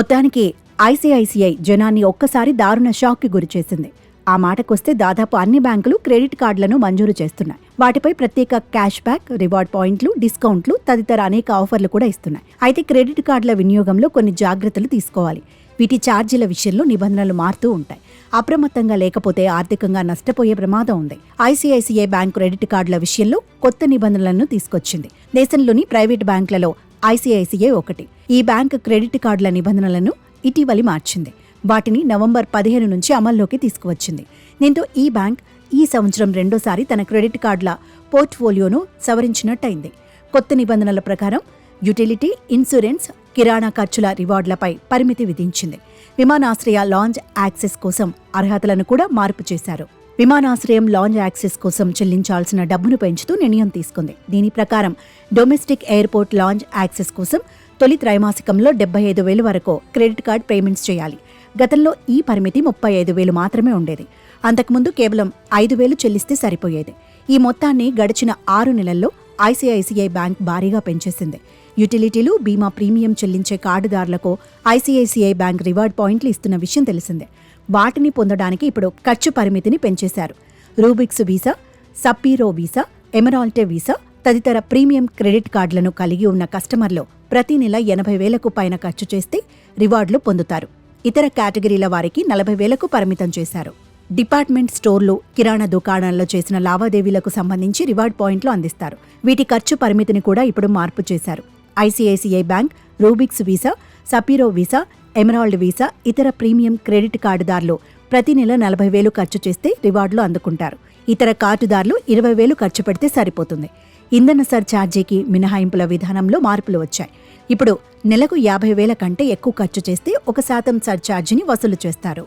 మొత్తానికి ఐసీఐసీఐ జనాన్ని ఒక్కసారి దారుణ షాక్కి గురిచేసింది. ఆ మాటకొస్తే దాదాపు అన్ని బ్యాంకులు క్రెడిట్ కార్డులను మంజూరు చేస్తున్నాయి. వాటిపై ప్రత్యేక క్యాష్ బ్యాక్, రివార్డ్ పాయింట్లు, డిస్కౌంట్లు తదితర అనేక ఆఫర్లు కూడా ఇస్తున్నాయి. అయితే క్రెడిట్ కార్డుల వినియోగంలో కొన్ని జాగ్రత్తలు తీసుకోవాలి. వీటి ఛార్జీల విషయంలో నిబంధనలు మారుతూ ఉంటాయి. అప్రమత్తంగా లేకపోతే ఆర్థికంగా నష్టపోయే ప్రమాదం ఉంది. ఐసీఐసీఐ బ్యాంక్ క్రెడిట్ కార్డుల విషయంలో కొత్త నిబంధనలను తీసుకొచ్చింది. దేశంలోని ప్రైవేట్ బ్యాంకులలో ఐసీఐసీఐ ఒకటి. ఈ బ్యాంక్ క్రెడిట్ కార్డుల నిబంధనలను ఇటీవలి మార్చింది. వాటిని నవంబర్ 15 నుంచి అమల్లోకి తీసుకువచ్చింది. దీంతో ఈ బ్యాంక్ ఈ సంవత్సరం రెండోసారి తన క్రెడిట్ కార్డుల పోర్ట్ఫోలియోను సవరించినట్టయింది. కొత్త నిబంధనల ప్రకారం యుటిలిటీ, ఇన్సూరెన్స్, కిరాణా ఖర్చుల రివార్డులపై పరిమితి విధించింది. విమానాశ్రయ లాంజ్ యాక్సెస్ కోసం అర్హతలను కూడా మార్పు చేశారు. విమానాశ్రయం లాంజ్ యాక్సెస్ కోసం చెల్లించాల్సిన డబ్బును పెంచుతూ నిర్ణయం తీసుకుంది. దీని ప్రకారం డొమెస్టిక్ ఎయిర్పోర్ట్ లాంజ్ యాక్సెస్ కోసం తొలి త్రైమాసికంలో 75,000 వరకు క్రెడిట్ కార్డ్ పేమెంట్స్ చేయాలి. గతంలో ఈ పరిమితి 35,000 మాత్రమే ఉండేది. అంతకుముందు కేవలం 5,000 చెల్లిస్తే సరిపోయేది. ఈ మొత్తాన్ని గడిచిన 6 నెలల్లో ఐసీఐసీఐ బ్యాంక్ భారీగా పెంచేసింది. యుటిలిటీలు, బీమా ప్రీమియం చెల్లించే కార్డుదారులకు ఐసీఐసీఐ బ్యాంక్ రివార్డ్ పాయింట్లు ఇస్తున్న విషయం తెలిసిందే. వాటిని పొందడానికి ఇప్పుడు ఖర్చు పరిమితిని పెంచేశారు. రూబిక్స్ వీసా, సప్పీరో వీసా, ఎమరాల్టే వీసా తదితర ప్రీమియం క్రెడిట్ కార్డులను కలిగి ఉన్న కస్టమర్లు ప్రతి నెల 80,000కు పైన ఖర్చు చేస్తే రివార్డులు పొందుతారు. ఇతర కేటగిరీల వారికి 40,000కు పరిమితం చేశారు. డిపార్ట్మెంట్ స్టోర్లు, కిరాణా దుకాణాల్లో చేసిన లావాదేవీలకు సంబంధించి రివార్డ్ పాయింట్లు అందిస్తారు. వీటి ఖర్చు పరిమితిని కూడా ఇప్పుడు మార్పు చేశారు. ICICI bank Rubyx Visa, Sapphiro Visa, Emeralde Visa ఇతర ప్రీమియం క్రెడిట్ కార్డుదారులు ప్రతి నెల 40,000 ఖర్చు చేస్తే రివార్డులు అందుకుంటారు. ఇతర కార్డుదారులు 20,000 ఖర్చు పెడితే సరిపోతుంది. ఇంధన సర్ఛార్జీకి మినహాయింపుల విధానంలో మార్పులు వచ్చాయి. ఇప్పుడు నెలకు 50,000 కంటే ఎక్కువ ఖర్చు చేస్తే 1% సర్ఛార్జీని వసూలు చేస్తారు.